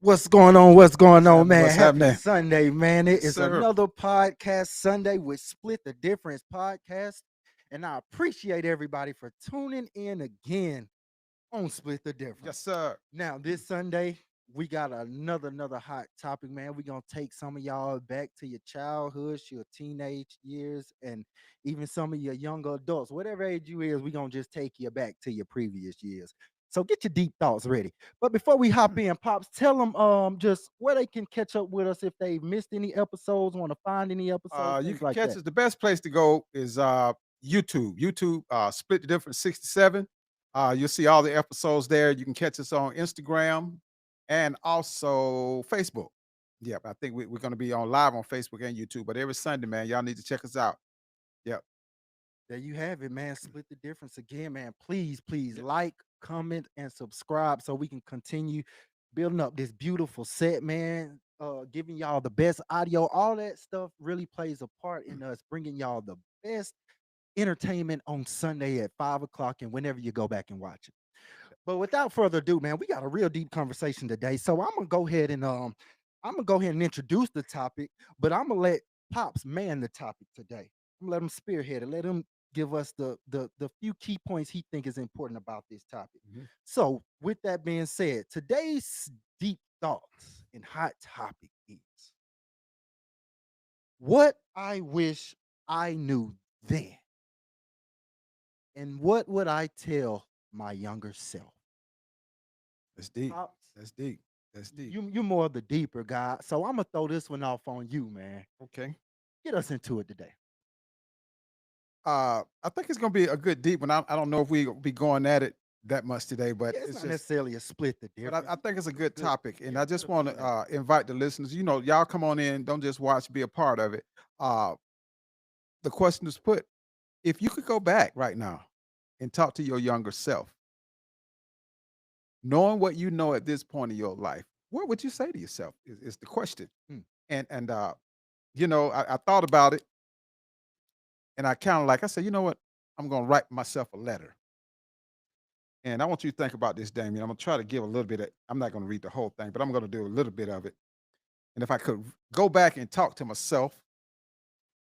What's going on? What's going What's on, happening? man? What's Happy happening? Sunday, man. It Yes, is sir. another podcast Sunday with Split the Difference podcast. And I appreciate everybody for tuning in again on Split the Yes, Difference. sir. Now, this Sunday, we got another hot topic, man. We're gonna take some of y'all back to your childhood, your teenage years, and even some of your younger adults. Whatever age you is, we're gonna just take you back to your previous years. So get your deep thoughts ready. But before we hop in, Pops, tell them just where they can catch up with us if they missed any episodes, want to find any episodes, You things can like catch that. us. The best place to go is YouTube. YouTube, Split the Difference 67. You'll see all the episodes there. You can catch us on Instagram and also Facebook. Yep, I think we're going to be on live on Facebook and YouTube. But every Sunday, man, y'all need to check us out. Yep. There you have it, man. Split the difference again, man. Please Yep. like, comment, and subscribe so we can continue building up this beautiful set, man. Giving y'all the best audio, all that stuff really plays a part in us bringing y'all the best entertainment on Sunday at 5 o'clock and whenever you go back and watch it. But without further ado, man, we got a real deep conversation today. So I'm gonna go ahead and introduce the topic, but I'm gonna let Pops man the topic today. I'm gonna let him spearhead it, let him give us the few key points he think is important about this topic. Mhm. So with that being said, today's deep thoughts and hot topic is what I wish I knew then. And what would I tell my younger self? That's deep. Pops, That's deep. That's deep. you're more of the deeper guy. So I'm gonna throw this one off on you, man. Okay. Get us into it today. I think it's going to be a good deep one. I don't know if we'll be going at it that much today, but Yeah, it's it's not just necessarily a split the But difference. I think it's a It's a good good, topic, and yeah, I just good want to format. invite the listeners. Y'all come on in. Don't just watch, be a part of it. Uh, the question is put: if you could go back right now and talk to your younger self, knowing what you know at this point in your life, what would you say to yourself? Is the question. Mm, And I thought about it, and I kind of like I said, you know what? I'm going to write myself a letter. And I want you to think about this, Damien. I'm going to try to give a little bit of, I'm not going to read the whole thing, but I'm going to do a little bit of it. And if I could go back and talk to myself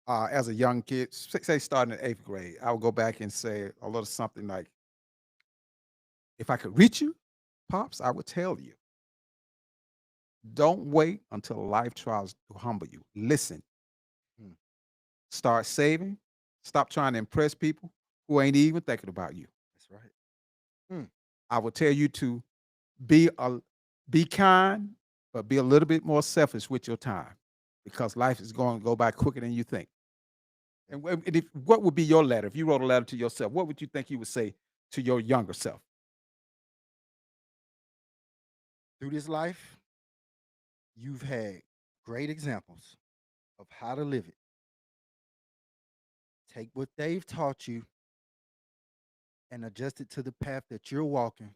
as a young kid, say starting in eighth grade, I would go back and say a little something like, if I could reach you, Pops, I would tell you, don't wait until life tries to humble you. Listen, mm, start saving, stop trying to impress people who ain't even thinking about you. that's right. Mm, I would tell you to be a be kind, but be a little bit more selfish with your time because life is going to go by quicker than you think. And if, what would be your letter? If you wrote a letter to yourself, what would you think you would say to your younger self? through this life, you've had great examples of how to live it. Take what they've taught you and adjust it to the path that you're walking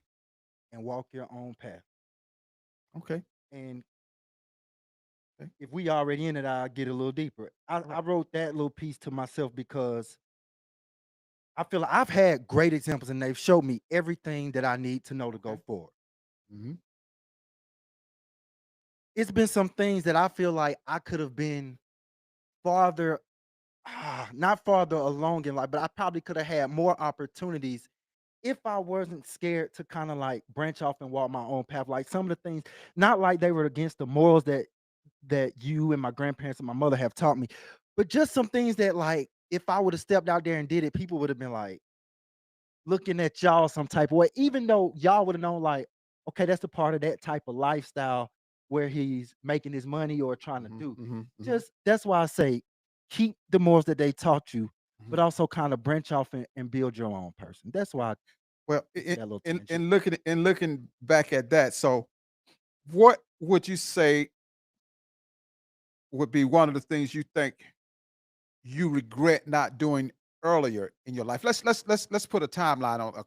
and walk your own path. Okay. And Okay. if we already in it, I'll get a little deeper. I, All I right. wrote that little piece to myself because I feel like I've had great examples and they've showed me everything that I need to know to go Okay. forward. Mm-hmm. It's been some things that I feel like I could have been farther, not farther along in life, but I probably could have had more opportunities if I wasn't scared to kind of like branch off and walk my own path. Like some of the things, not like they were against the morals that you and my grandparents and my mother have taught me, but just some things that like if I would have stepped out there and did it, people would have been like looking at y'all some type of way, even though y'all would have known like, okay, that's a part of that type of lifestyle where he's making his money or trying to Mm-hmm. do. Mm-hmm. Mm-hmm. Just that's why I say keep the morals that they taught you, Mm-hmm. but also kind of branch off and build your own person. That's why I Well, took that little tangent. in looking back at that, so what would you say would be one of the things you think you regret not doing earlier in your life? Let's put a timeline on a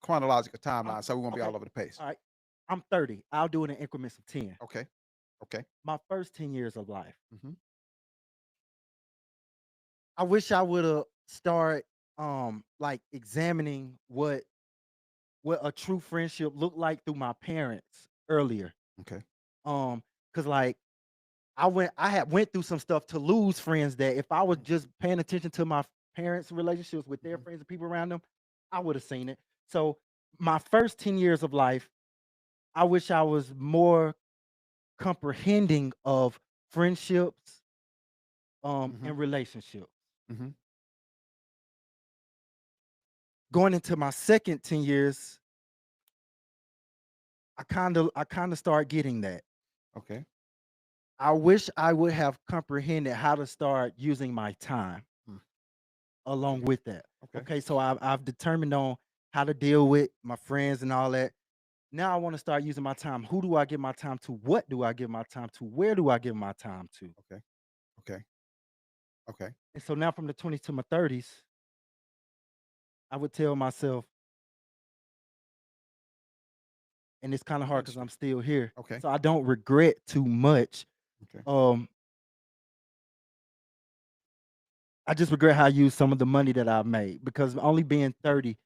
chronological I'm timeline, so we won't be okay. all over the place. All right. I'm 30. I'll do it in increments of 10. Okay. Okay. My first 10 years of life. Mm-hmm. I wish I would have started like examining what a true friendship looked like through my parents earlier. Okay. Cause like I had went through some stuff to lose friends that if I was Mhm, just paying attention to my parents' relationships with their mhm, friends and people around them, I would have seen it. So my first 10 years of life, I wish I was more comprehending of friendships mhm, and relationships. mhm. Going into my second 10 years, I kind of start getting that. Okay. I wish I would have comprehended how to start using my time Mm, along okay. with that. Okay. Okay, so I've determined on how to deal with my friends and all that. Now I want to start using my time. Who do I give my time to? What do I give my time to? Where do I give my time to? Okay. Okay. Okay. And so now from the 20s to my 30s, I would tell myself, and it's kind of hard because Interesting. I'm still here. Okay. So I don't regret too much. Okay. Um, I just regret how I used some of the money that I've made because only being 30,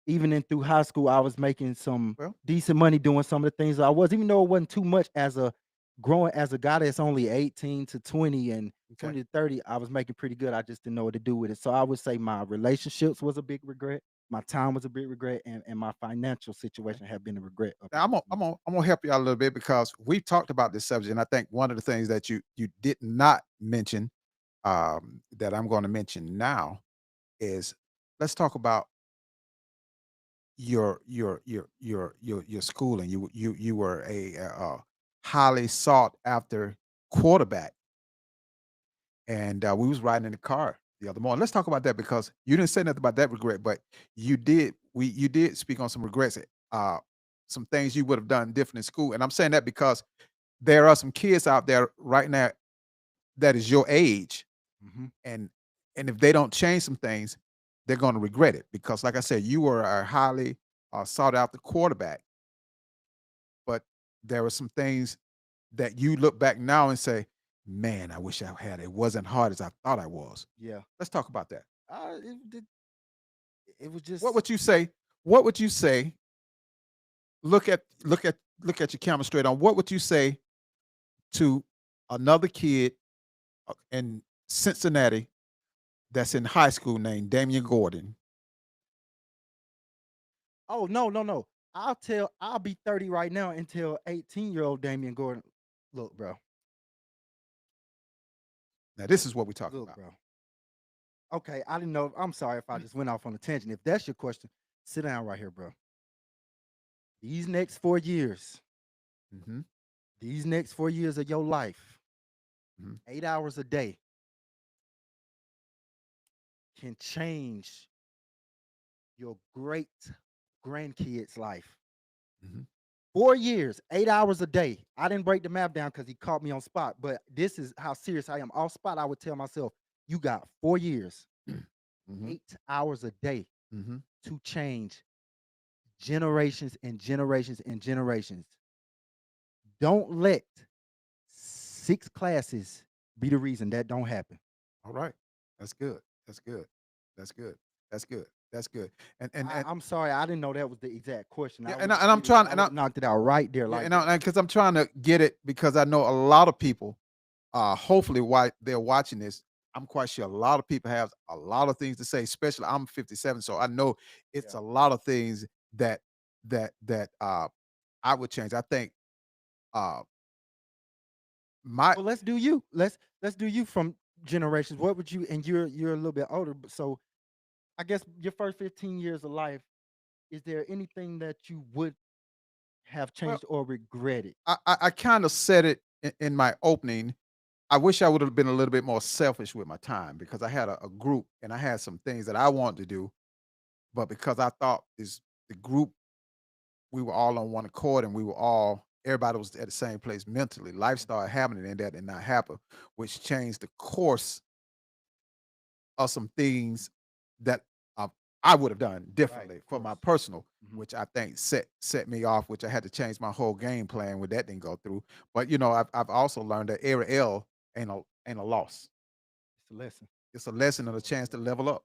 even in through high school, I was making some Well, decent money doing some of the things I was, even though it wasn't too much as a growing as a guy that's only 18 to 20 and okay. 20 to 30, I was making pretty good. I just didn't know what to do with it. So I would say my relationships was a big regret. My time was a big regret, and my financial Okay. situation have been a regret up Now until now. I'm gonna help you out a little bit because we've talked about this subject, and I think one of the things that you did not mention, that I'm going to mention now is let's talk about your schooling. You were a highly sought after quarterback, and we was riding in the car the other morning. Let's talk about that because you didn't say nothing about that regret, but you did speak on some regrets, uh, some things you would have done different in school, and I'm saying that because there are some kids out there right now that is your age, Mhm. and if they don't change some things, they're going to regret it because, like I said, you were a highly sought after quarterback, but there were some things that you look back now and say, "Man, I wish I had. It wasn't hard as I thought I was." Yeah. Let's talk about that. It was What just would you say? What would you say? Look at your camera straight on. What would you say to another kid in Cincinnati that's in high school named Damian Gordon? oh no, no, no. I'll be 30 right now and tell 18-year-old Damian Gordon, look, bro, Now, this is what we're talking look, about. bro. Okay, I didn't know. I'm sorry if I just went off on a tangent. If that's your question, sit down right here, bro. These next 4 years, Mhm, these next 4 years of your life, mhm, 8 hours a day can change your great grandkids' life. mhm. 4 years, 8 hours a day. I didn't break the map down because he caught me on spot, but this is how serious I am. Off spot, I would tell myself, you got 4 years, Mhm, 8 hours a day mhm. to change generations and generations and generations. Don't let 6 classes be the reason that don't happen. All right. That's good. That's good. That's good. That's good. That's good. And I'm sorry, I didn't know that was the exact question. yeah, I would have and I'm did it. trying I and would I have knocked it out right there yeah, like and that. I because I'm trying to get it because I know a lot of people, hopefully why they're watching this, I'm quite sure a lot of people have a lot of things to say, especially I'm 57, so I know it's Yeah. a lot of things that that I would change. I think uh my Well, let's do you. Let's do you from generations. What would you? And you're a little bit older, so I guess your first 15 years of life. Is there anything that you would have well, changed or regretted? I kind of said it in my opening. I wish I would have been a little bit more selfish with my time because I had a group and I had some things that I wanted to do, but because I thought is the group we were all on one accord and we were all everybody was at the same place mentally. Life started happening and that did not happen, which changed the course of some things that I would have done Right, differently of for my course. personal, Mhm. which I think set me off, which I had to change my whole game plan when that didn't go through. But you know, I've also learned that every L ain't a loss. It's a lesson. It's a lesson and a Always a chance to lesson. level up.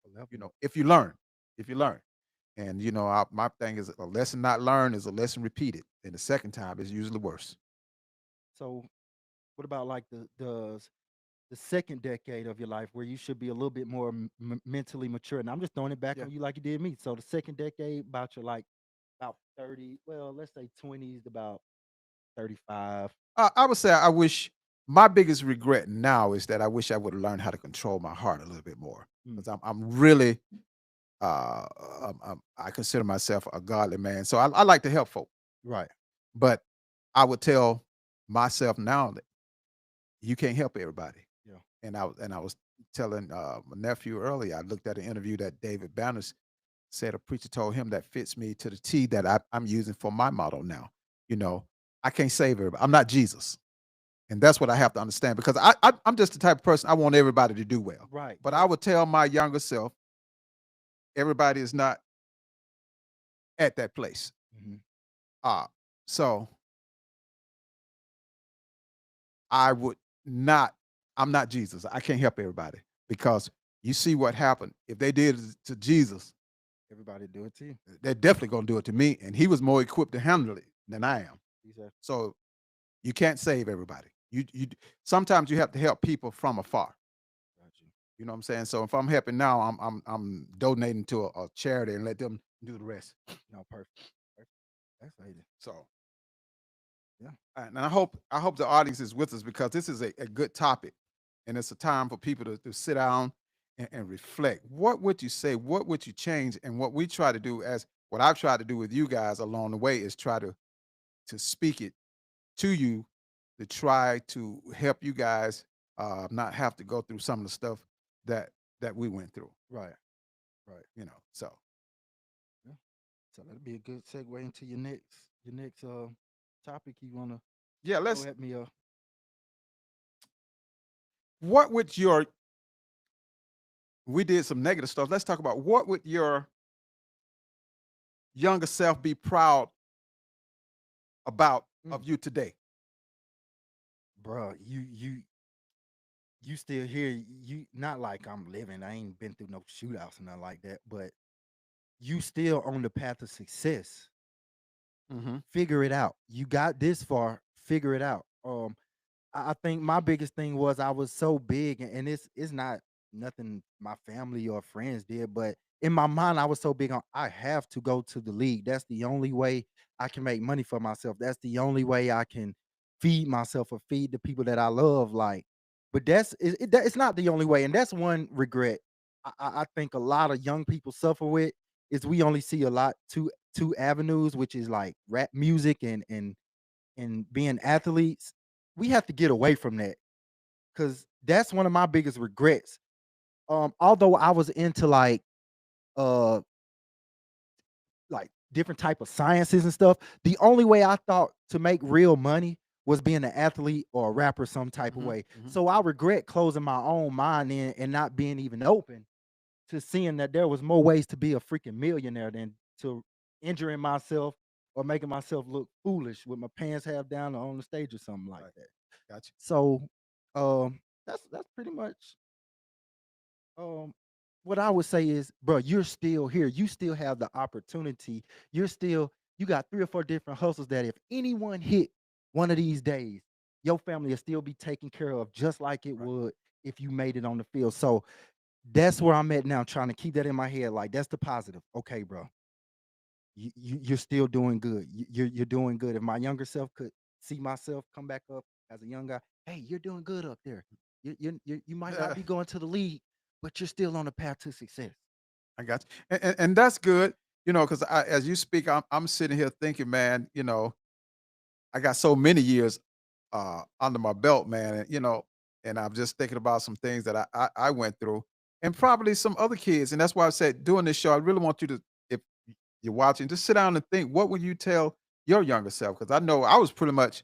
A level You up. know, if you learn, if you learn. And my thing is a lesson not learned is a lesson repeated, and the second time is usually worse. So, what about like the second decade of your life where you should be a little bit more mentally mature? And I'm just throwing it back Yeah. on you like you did me. So the second decade, about your like about 30, well, let's say 20s to about 35. I would say I wish my biggest regret now is that I wish I would have learned how to control my heart a little bit more Mm, because I'm really uh I consider myself a godly man, so I like to help folk, right. but I would tell myself now that you can't help everybody. Yeah. And I was telling my nephew earlier. I looked at an interview that David Banner said a preacher told him that fits me to the T that I'm using for my motto now. You know, I can't save everybody. I'm not Jesus. And that's what I have to understand because I'm just the type of person I want everybody to do well. Right. But I But would tell my younger self, everybody is not at that place. mhm, Uh, so I would not, I'm not Jesus. I can't help everybody because you see what happened. If they did it to Jesus, everybody do it to you. they're definitely going to do it to me. And he was more equipped to handle it than I am. Exactly. So you can't save everybody. Sometimes you have to help people from afar. Got you. You know what I'm saying? So if I'm helping now, I'm donating to a charity and let them do the rest. No, perfect. Perfect. That's lady. So Yeah. and I hope the audience is with us because this is a good topic, and it's a time for people to sit down and reflect. What would you say? What would you change? And what we try to do, as what I've tried to do with you guys along the way, is try to speak it to you to try to help you guys not have to go through some of the stuff that that we went through. Right. Right. So Yeah. So that'd be a good segue into your next topic you wanna yeah, go let's. at me What would your we did some negative stuff. Let's talk about what would your younger self be proud about mm, of you today? bruh, you still here. You not like I'm living. I ain't been through no shootouts and nothing like that, but you still on the path of success. Mhm. Figure it out. You got this far, figure it out. I think my biggest thing was I was so big, and it's not nothing my family or friends did, but in my mind, I was so big on I have to go to the league. That's the only way I can make money for myself. That's the only way I can feed myself or feed the people that I love. Like, but it's not the only way, and that's one regret. I think a lot of young people suffer with is we only see a lot two avenues, which is like rap music and being athletes. We have to get away from that because that's one of my biggest regrets. Although I was into uh like different type of sciences and stuff, the only way I thought to make real money was being an athlete or a rapper some type of Mhm. way. Mhm. So I regret closing my own mind in and not being even open to seeing that there was more ways to be a freaking millionaire than to injuring myself or making myself look foolish with my pants half down or on the stage or something like Right. that. Gotcha. So, that's pretty much um what I would say is, bro, you're still here. You still have the opportunity. You got 3 or 4 different hustles that if anyone hit one of these days, your family will still be taken care of just like it Right. would if you made it on the field. So that's where I'm at now, trying to keep that in my head. Like that's the positive. Okay, bro, you're still doing good. You're doing good. If my younger self could see myself come back up as a young guy, hey, you're doing good up there. You might not be going to the league, but you're still on the path to success. I got you. And that's good, because as you speak, I'm sitting here thinking, man, I got so many years under my belt, man, and I'm just thinking about some things that I went through, and probably some other kids, and that's why I said doing this show, I really want you to, if you're watching, just sit down and think, what would you tell your younger self? Because I know I was pretty much,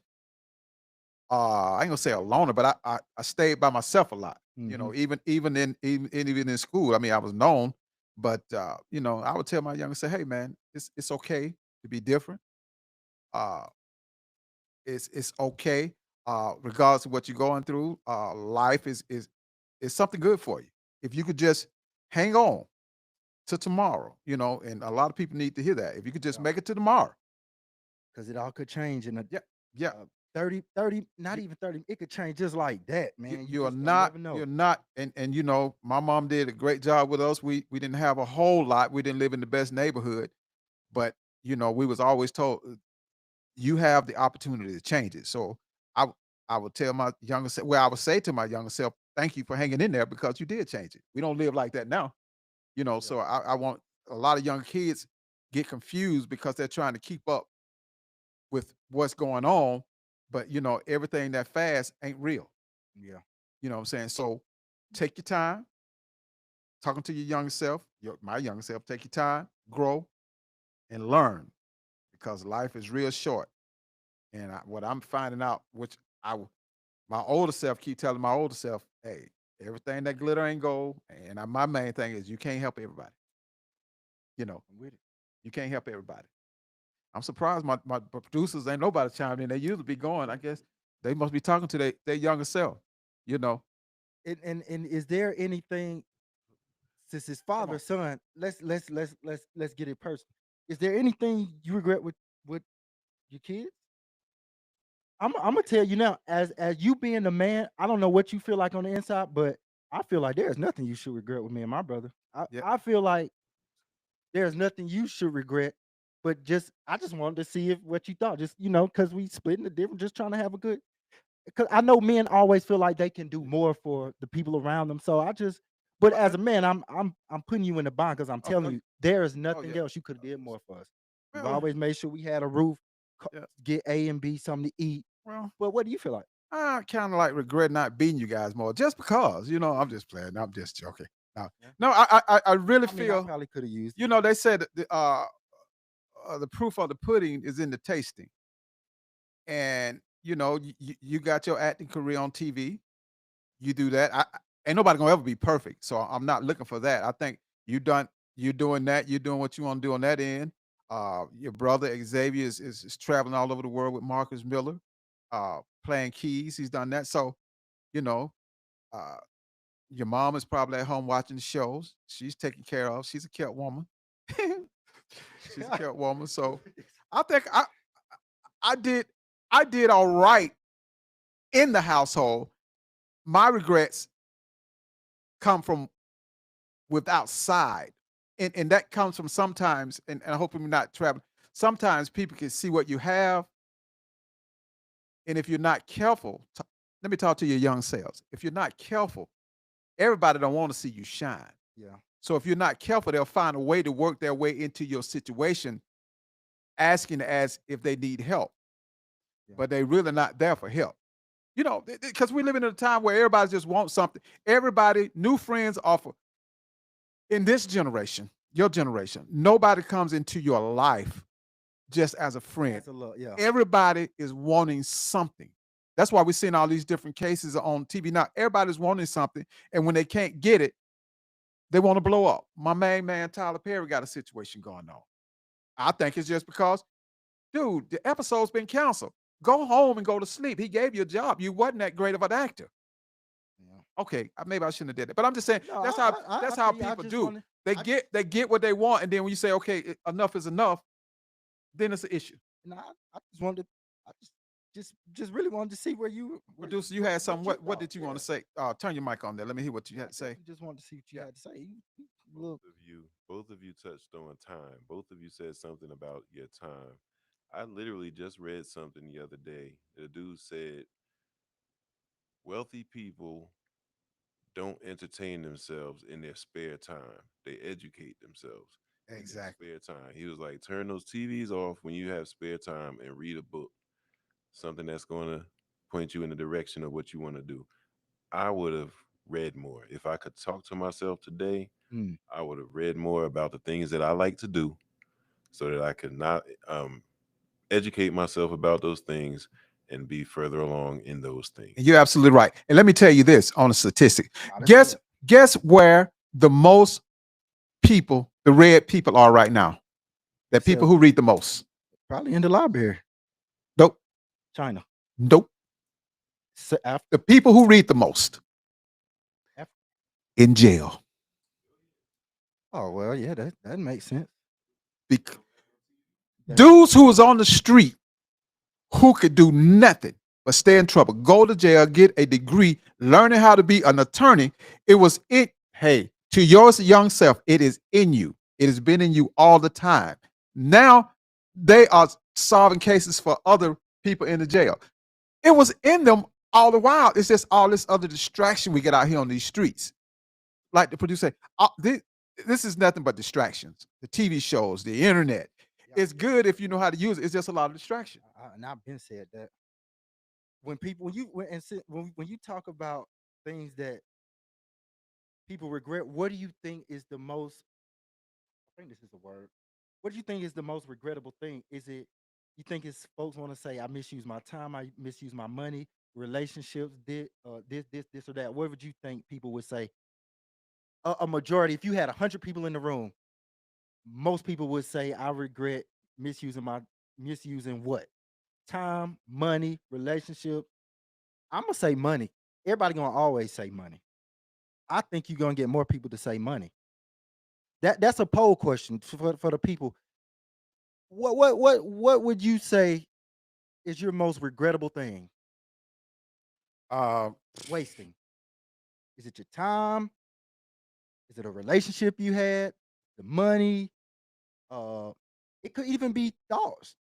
I ain't gonna say a loner, but I stayed by myself a lot. Hmm. Even in school. I mean, I was known, but I would tell my younger say, "Hey, man, it's okay to be different. Uh, it's okay, regardless of what you're going through. Life is something good for you. If you could just hang on to tomorrow, and a lot of people need to hear that. If you could just Yeah, make it to tomorrow. because it all could change in a Yeah, yeah. 30, not You, even 30. It could change just like that, you man. You you're just don't not never know. you're not and my mom did a great job with us. We didn't have a whole lot. We didn't live in the best neighborhood, but we was always told you have the opportunity to change it. So I w- I would tell my younger self, well, I would say to my younger self, thank you for hanging in there because you did change it. We don't live like that now, Yeah, so I want a lot of young kids get confused because they're trying to keep up with what's going on, but everything that fast ain't real. yeah. You know what I'm saying? So take your time, talking to your younger self, my younger self, take your time, grow and learn because life is real short. And what I'm finding out, which my older self keep telling my older self, hey, everything that glitter ain't gold. And my main thing is you can't help everybody. You know, I'm with it. you can't help everybody. I'm surprised my producers ain't nobody chimed in. They usually be going. I guess they must be talking to their younger self. You know, And is there anything, since his come father on. son, let's get it personal. Is there anything you regret with your kids? I'm gonna tell you now, as you being the man, I don't know what you feel like on the inside, but I feel like there's nothing you should regret with me and my brother. I, Yeah. I feel like there's nothing you should regret, but just I just wanted to see if what you thought. Just because we splitting the difference, just trying to have a good. Because I know men always feel like they can do more for the people around them. So I just, but Okay. as a man, I'm putting you in the bond because I'm telling Okay. you, there is Oh nothing yeah. else you could have did more for us. You've Well, always made sure we had a roof, yeah. get A and B, something to eat. Well, But what do you feel like? I kind of like regret not beating you guys more, just because. I'm just playing. I'm just joking. No, Yeah. no. I really I mean, I feel. probably could have used it. They said that the proof of the pudding is in the tasting, and you got your acting career on TV. You do that. Ain't nobody gonna ever be perfect, so I'm not looking for that. I think you done. You're doing that. You're doing what you want to do on that end. Your brother Xavier is traveling all over the world with Marcus Miller, playing keys. He's done that. So you know, uh, your mom is probably at home watching the shows. She's taken care of. She's a kept woman. She's a kept woman. So I think I did I did all right in the household. My regrets come from with outside. And that comes from sometimes, and I hope I'm not traveling. Sometimes people can see what you have, and if you're not careful, let me talk to your young selves. If you're not careful, everybody don't want to see you shine. Yeah, So if you're not careful, they'll find a way to work their way into your situation, asking as if they need help, yeah. but they really not there for help. Because we live in a time where everybody just wants something. Everybody, new friends offer in this generation, your generation, nobody comes into your life just as a friend. As a little, yeah, Everybody is wanting something. That's why we're seeing all these different cases on TV now. Everybody's wanting something, and when they can't get it, they want to blow up. My main man Tyler Perry got a situation going on. I think it's just because, dude, the episode's been canceled. Go home and go to sleep. He gave you a job. You wasn't that great of an actor. yeah. Okay, maybe I shouldn't have did it, but I'm just saying No, that's how I that's how feel you. I people just do. wanted, They I get what they want, and then when you say, okay, enough is enough, then it's an issue. no, I just wanted, I just really wanted to see where you where Producer, you what had something. what you What thought. did you want Yeah, to say? Turn your mic on there. Let me hear what you yeah. had I to say. definitely just wanted to see what you Yeah. had to say. Both Look, of you, both of you touched on time. Both of you said something about your time. I literally just read something the other day. The dude said wealthy people don't entertain themselves in their spare time. They educate themselves in their Exactly. spare time. He was like, turn those TVs off when you have spare time and read a book, something that's going to point you in the direction of what you want to do. I would have read more. If I could talk to myself today, mm, I would have read more about the things that I like to do so that I could not educate myself about those things and be further along in those And things. you're absolutely right. And let me tell you this on a statistic. let's hear Guess it. guess where the most people, the red people, are right now. The people Selves, who read the most. probably in the library. Nope. China, Nope. Africa, The people who read the most Africa. in jail. Oh well, yeah, that makes sense. Bec- That Dudes who was on the street who could do nothing but stay in trouble, go to jail, get a degree, learning how to be an attorney. It was it. Hey, to your young self, it is in you. It has been in you all the time. Now they are solving cases for other people in the jail. It was in them all the while. It's just all this other distraction we get out here on these streets. Like the producer say, this is nothing but distractions. The TV shows, the internet. yeah, It's good if you know how to use it. It's just a lot of distraction. and I've been said that when people when you talk about things that people regret, what do you think is the most? I think this is the word. What do you think is the most regrettable thing? Is it you think it's folks want to say I misuse my time, I misuse my money, relationships, this or that? What would you think people would say? A majority, if you had 100 people in the room, most people would say I regret misusing my misusing what? Time, money, relationship. I'm gonna say money. Everybody gonna always say money. I think you're gonna get more people to say money. That's a poll question for the people. What would you say is your most regrettable thing? Uh, Wasting. Is it your time? Is it a relationship you had? The money? Uh, it could even be thoughts.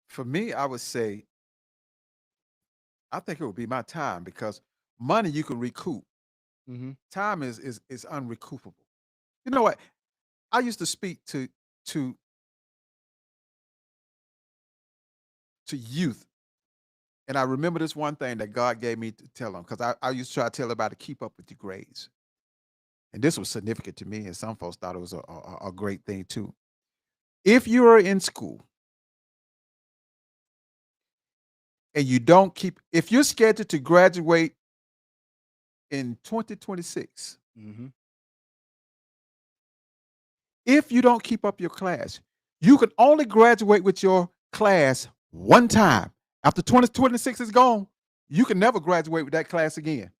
for me, I would say I think it would be my time because money you can recoup. Mm-hmm. Time is unrecoupable. You know what? I used to speak to to youth, and I remember this one thing that God gave me to tell them because I used to try to tell everybody to keep up with your grades, and this was significant to me, and some folks thought it was a great thing too. If you are in school and you don't keep, if you're scheduled to graduate in 2026, Mm-hmm. if you don't keep up your class, you can only graduate with your class one time. After 2026 is gone, you can never graduate with that class again.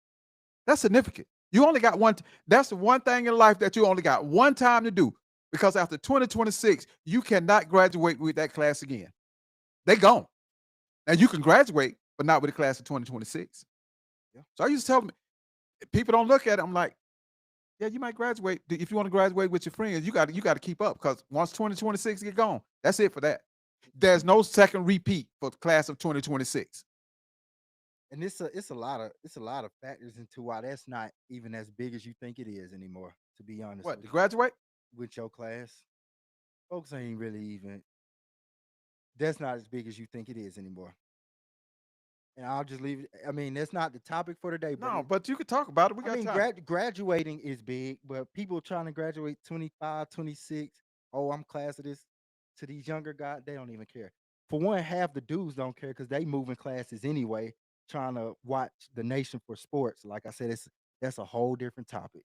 That's significant. You only got one. That's the one thing in life that you only got one time to do because after 2026, you cannot graduate with that class again. They gone. Now you can graduate, but not with the class of 2026. Yeah. So I used to tell them, people don't look at it. I'm like, yeah, you might graduate. If you want to graduate with your friends, you got to keep up because once 2026 get gone, that's it for that. There's no second repeat for the class of 2026. And it's a lot of factors into why that's not even as big as you think it is anymore. To be honest What, to graduate? with your class, folks ain't really even. That's not as big as you think it is anymore. And I'll just leave it. I mean, that's not the topic for today, but No, but you could talk about it. We I got mean, time. graduating is big, but people trying to graduate 25, 26. Oh, I'm class of this. To these younger guys, they don't even care. For one, half the dudes don't care because they moving classes anyway, trying to watch the nation for sports. Like I said, that's a whole different topic.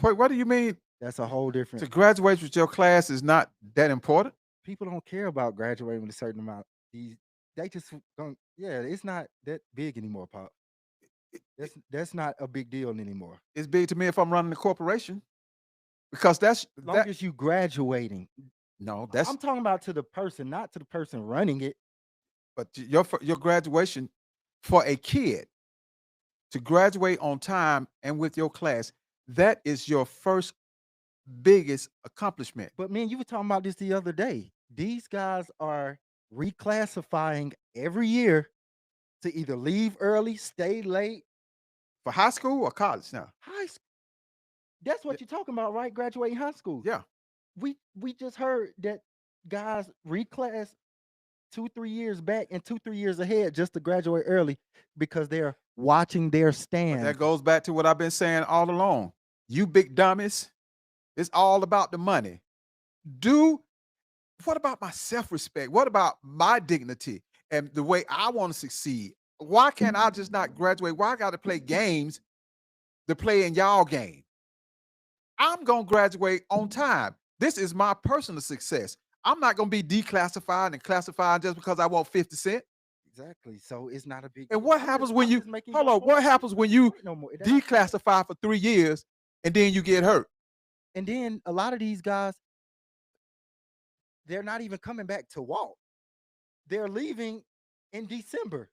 Wait, what do you mean That's a whole to different. graduate with your class is not that important? People don't care about graduating with a certain amount. These they just don't. Yeah, it's not that big anymore, pop. It- it- That's not a big deal anymore. It's big to me if I'm running a corporation because that's Long that. as you graduating, No, I'm that's talking about to the person, not to the person running it. but your graduation for a kid to graduate on time and with your class, that is your first biggest accomplishment. But man, you were talking about this the other day. These guys are reclassifying every year to either leave early, stay late. For high school or college now? High school. That's Yeah. what you're talking about, right? Graduating high school. Yeah. We just heard that guys reclass 2, 3 years back and 2, 3 years ahead just to graduate early because they're watching their But that stand. goes back to what I've been saying all along. You big dummies, it's all about the money. Do what about my self-respect? What about my dignity and the way I want to succeed? Why can't I just not graduate? Why I got to play games to play in y'all game? I'm gonna graduate on time. This is my personal success. I'm not gonna be declassified and classified just because I want 50 cent. Exactly. So it's not a big And deal. what happens when I'm you just making hold y'all on? point. What happens when you Point no more. That- declassify for 3 years and then you get hurt? And then a lot of these guys, they're not even coming back to walk. They're leaving in December.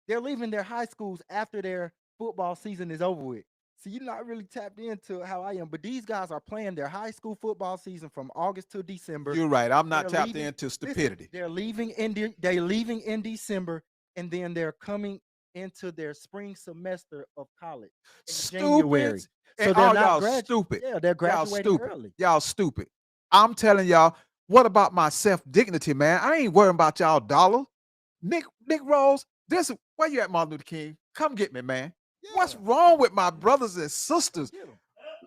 They're leaving their high schools after their football season is over with. So you're not really tapped into how I am. But these guys are playing their high school football season from August to December. You're right. I'm not They're tapped leaving. into Listen, stupidity. they're leaving in December, and then they're coming into their spring semester of college in Stupid. January. And So they're all not y'all stupid. yeah, they're Y'all graduating stupid. early. Y'all stupid. I'm telling y'all, what about my self-dignity, man? I ain't worrying about y'all dollar. Nick Rose, this where you at, Martin Luther King? Come get me, man. What's Yeah, wrong with my brothers and come sisters? get them.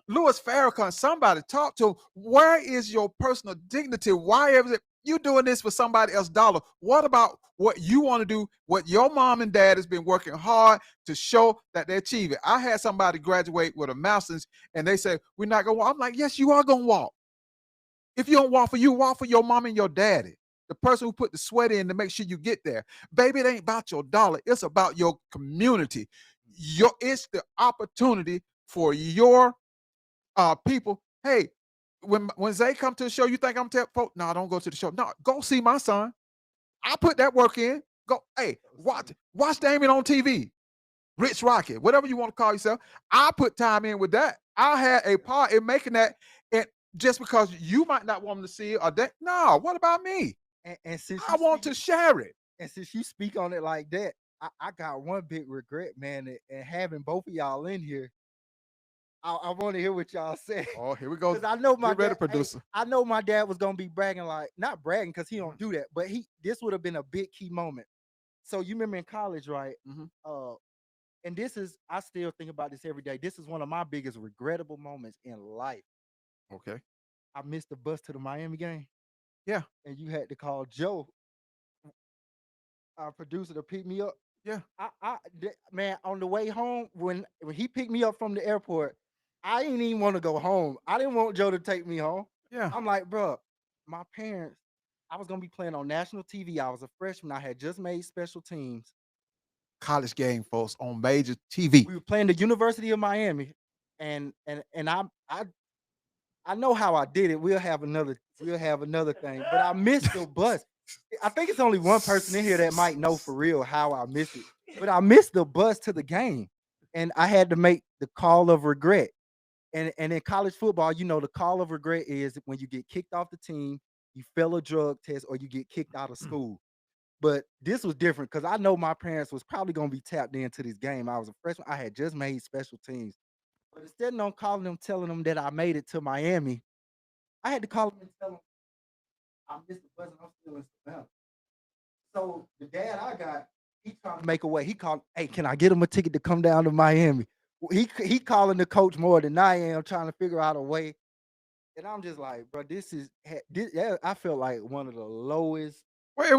Louis Farrakhan, somebody talk to him. Where is your personal dignity? Why is it you doing this for somebody else's dollar? What about what you want to do? What your mom and dad has been working hard to show that they achieve it. I had somebody graduate with a master's and they say, we're not gonna walk. I'm like, yes, you are gonna walk. If you don't walk for you, walk for your mom and your daddy. The person who put the sweat in to make sure you get there. Baby, it ain't about your dollar. It's about your community. It's the opportunity for your people, hey, when Zay come to the show, you think I'm telling folks, no, don't go to the show. No, go see my son. I put that work in. Go, hey, watch Damien on TV. Rich Rocket, whatever you want to call yourself. I put time in with that. I had a part in making that. And just because you might not want them to see it or that, no, what about me? And since I you want speak to share it. and since you speak on it like that, I got one big regret, man, and having both of y'all in here. I want to hear what y'all say. Oh, here we go. Cause I know my Get ready, dad. producer. I know my dad was gonna be bragging, like not bragging, cause he Mhm, don't do that. But this would have been a big key moment. So you remember in college, right? mhm. Uh, and this is I still think about this every day. This is one of my biggest regrettable moments in life. Okay. I missed the bus to the Miami game, Yeah, and you had to call Joe, our producer, to pick me up. yeah, Man, on the way home, when he picked me up from the airport, I didn't even want to go home. I didn't want Joe to take me home. yeah. I'm like, bro, my parents, I was gonna be playing on national TV. I was a freshman. I had just made special teams. College game, folks, on major TV. We were playing the University of Miami, and I know how I did it. We'll have another thing. But I missed the bus. I think it's only one person in here that might know for real how I missed it. But I missed the bus to the game. And I had to make the call of regret. And in college football, the call of regret is when you get kicked off the team, you fail a drug test, or you get kicked out of school. But this was different because I know my parents was probably gonna be tapped into this game. I was a freshman. I had just made special teams. But instead of calling them, telling them that I made it to Miami, I had to call them and tell them I missed the bus and I'm still in Savannah. So the dad I got, he trying to make a way. He called, hey, can I get him a ticket to come down to Miami? He calling the coach more than I am, trying to figure out a way. And I'm just like, bro, I felt like one of the lowest. Well, it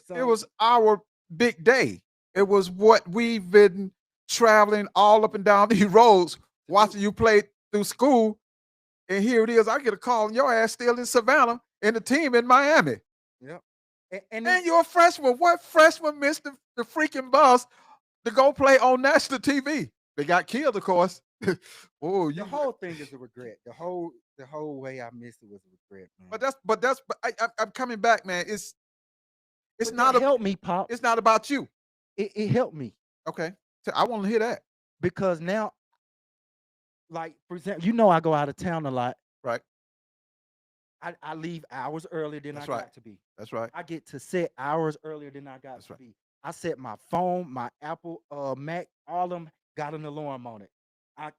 So was our big day. It was what we've been traveling all up and down these roads, to do, watching you play through school, and here it is. I get a call, and your ass still in Savannah, and the team in Miami, yeah. And and you're a freshman. What freshman missed the freaking bus to go play on national TV? They got killed, of course. Oh, the you. whole thing is a regret. The whole way I missed it was a regret, man. But I'm coming back, man. It's But that not a. helped me, pops. It's not about you. It helped me Okay, so I want to hear that. because now, like for example, I go out of town a lot. Right. I leave hours earlier than I That's right. got to be. That's right. I get to set hours earlier than I got That's to right. be. I set my phone, my Apple, Mac, all of them got an alarm on it. I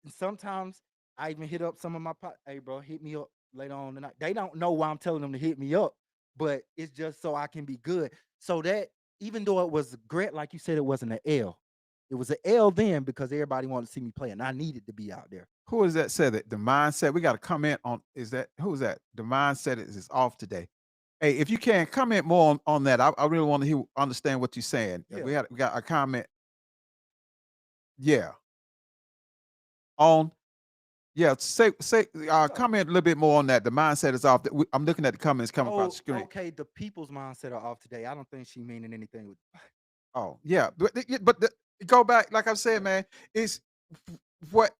sometimes I even hit up some of my hey bro, hit me up later on tonight. They don't know why I'm telling them to hit me up, but it's just so I can be good. So that even though it was great, like you said, it wasn't an L. It was an L then because everybody wanted to see me play, and I needed to be out there. Who is that said that the mindset? We got to comment on. Is that who is that? The mindset is off today. Hey, if you can comment more on that, I really want to understand what you're saying. Yeah. We got a comment. Yeah, on yeah. Say So, comment a little bit more on that. The mindset is off. I'm looking at the comments coming across oh, the screen. okay. The people's mindset are off today. I don't think she meaning anything with. Oh yeah, go back. Like I said, Yeah. man, it's what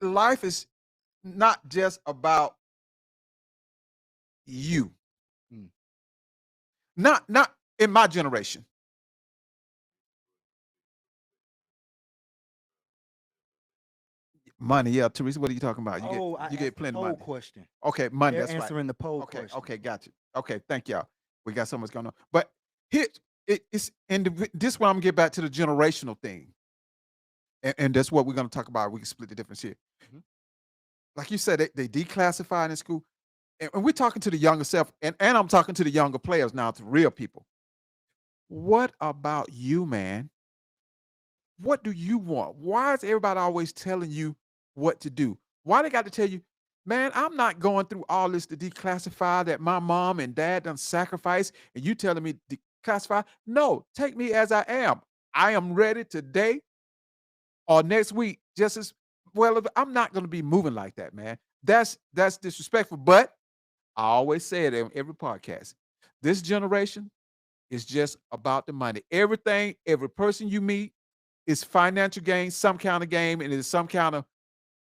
life is. not just about you. Mm. Not in my generation. Money, yeah, Teresa, what are you talking about? Oh, I You get asked the plenty of poll money. question. Okay, money, They're that's right. answering the poll Okay, question. okay, got you. Okay, thank y'all. We got so much going on. But here it's this one I'm gonna get back to the generational thing. And that's what we're gonna talk about. We can split the difference here. Mhm. Like you said, they declassified in school. And we're talking to the younger self, and I'm talking to the younger players now, to real people. What about you, man? What do you want? Why is everybody always telling you what to do? Why they got to tell you, man, I'm not going through all this to declassify that my mom and dad done sacrifice, and you telling me declassify? No, take me as I am. I am ready today or next week, just as well. I'm not going to be moving like that, man. That's disrespectful. But I always say it in every podcast. This generation is just about the money. Everything, every person you meet is financial gain, some kind of game, and it's some kind of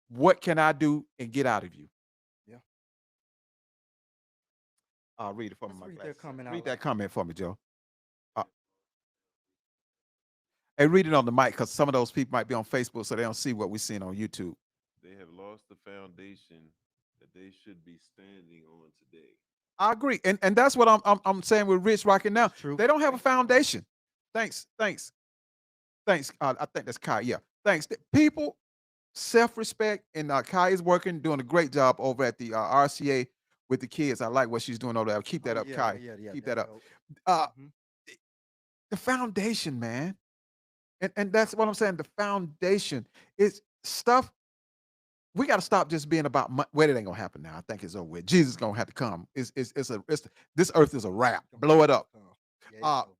what can I do and get out of you. Yeah. I'll read it for me, Let's my read their glasses. comment out Read that loud. comment for me, Joe. Uh, and read it on the mic because some of those people might be on Facebook, so they don't see what we're seeing on YouTube. They have lost the foundation that they should be standing on today. I agree, and that's what I'm saying with Rich Rocking now. That's true. They don't have a Thank you. foundation. Thanks. I think that's Kai. Yeah, thanks. People self-respect, and Kai is working, doing a great job over at the RCA with the kids. I like what she's doing over there. Keep that Oh up, yeah, Kai. yeah. Keep That's that up. dope. Uh, Hmm. the foundation, man, and that's what I'm saying. The foundation is stuff. We got to stop just being about well, it ain't gonna happen now. I think it's over with. Jesus is gonna have to come. It's this earth is a wrap. Gonna Blow have it to up. come. Yeah, it's Uh, over.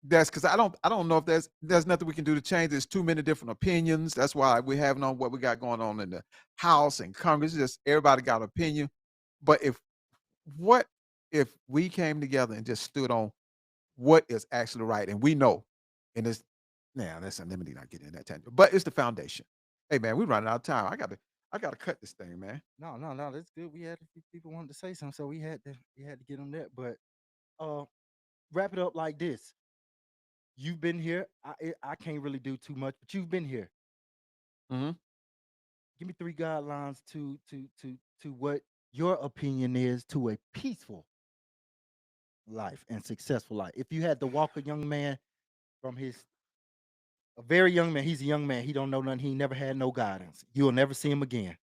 that's because I don't know if there's nothing we can do to change. There's too many different opinions. That's why we're having on what we got going on in the House and Congress. Just everybody got an opinion. But what if we came together and just stood on what is actually right, and we know, and it's now that's unlimited. Not getting in that tangent, but it's the foundation. Hey man, we running out of time. I gotta cut this thing, man. No. That's good. We had a few people wanted to say something, so we had to get them that. But uh, wrap it up like this. You've been here. I can't really do too much, but you've been here. Hmm. Give me three guidelines to what your opinion is to a peaceful life and successful life. If you had to walk a young man from his a very young man, he's a young man. He don't know nothing. He never had no guidance. You'll never see him again.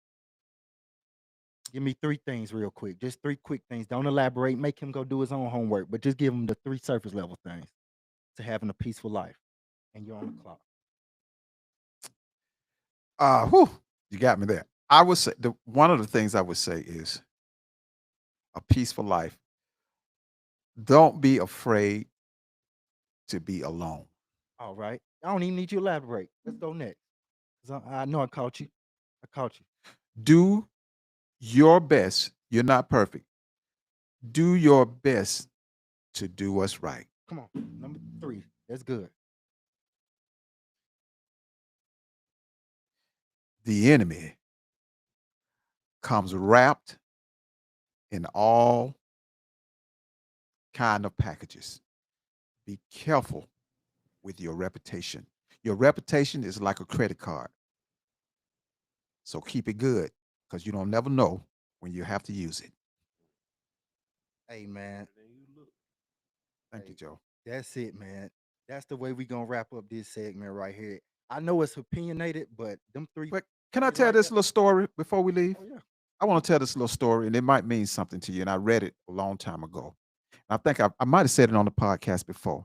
Give me three things real quick. Just three quick things. Don't elaborate. Make him go do his own homework, but just give him the three surface level things to having a peaceful life. And you're on the clock. Whew, you got me there. I would say one of the things I would say is a peaceful life. Don't be afraid to be alone. All right. I don't even need you to elaborate. Let's go next. 'Cause I know I caught you. I caught you. Do your best. You're not perfect. Do your best to do what's right. Come on. Number three. That's good. The enemy comes wrapped in all kind of packages. Be careful with your reputation. Your reputation is like a credit card. So keep it good because you don't never know when you have to use it. Hey man. Better than you look. Thank you, Hey, Joe. that's it, man. That's the way we gonna wrap up this segment right here. I know it's opinionated, but them three But can I pointed tell right this there. little story before we leave? Oh yeah. I want to tell this little story, and it might mean something to you. And I read it a long time ago. I think I might have said it on the podcast before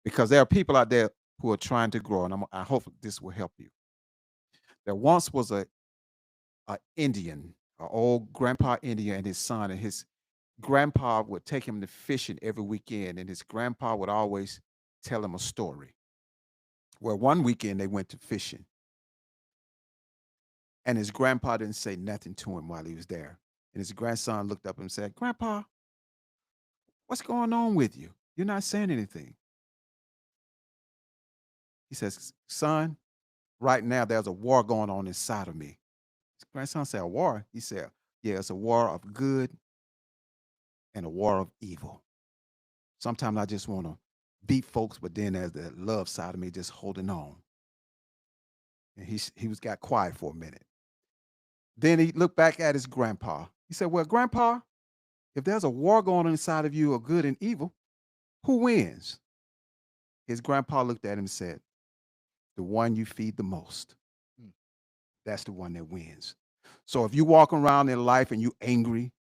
because there are people out there who are trying to grow, and I hope this will help you. There once was a Indian, an old grandpa Indian, and his son, and his grandpa would take him to fishing every weekend, and his grandpa would always tell him a story. Well, one weekend they went to fishing, and his grandpa didn't say nothing to him while he was there. And his grandson looked up and said, "Grandpa, what's going on with you? You're not saying anything." He says, "Son, right now there's a war going on inside of me." Grandson said, a war? He said, yeah, it's a war of good and a war of evil. Sometimes I just want to beat folks, but then there's the love side of me just holding on. And he was got quiet for a minute. Then he looked back at his grandpa. He said, well, grandpa, if there's a war going on inside of you of good and evil, who wins? His grandpa looked at him and said, the one you feed the most. Mm. That's the one that wins. So if you walk around in life and you angry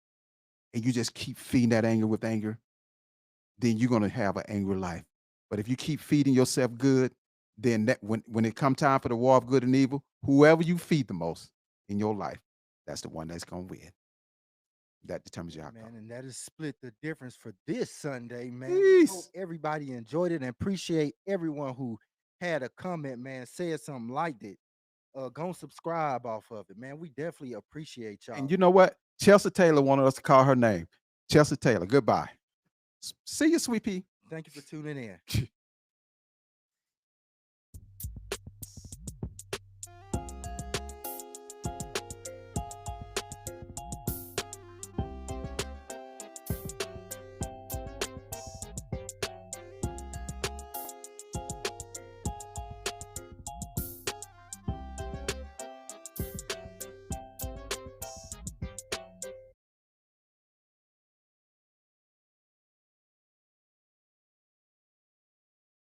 and you just keep feeding that anger with anger, then you're gonna have an angry life. But if you keep feeding yourself good, then that when it come time for the war of good and evil, whoever you feed the most in your life, that's the one that's gonna win. That determines your outcome. Man, and that is split the difference for this Sunday, man. We hope Peace. everybody enjoyed it and appreciate everyone who had a comment, man, said something liked it. Go and subscribe off of it, man. We definitely appreciate And y'all. you know what? Chelsea Taylor wanted us to call her name. Chelsea Taylor. Goodbye. See you, sweet pea. Thank you for tuning in.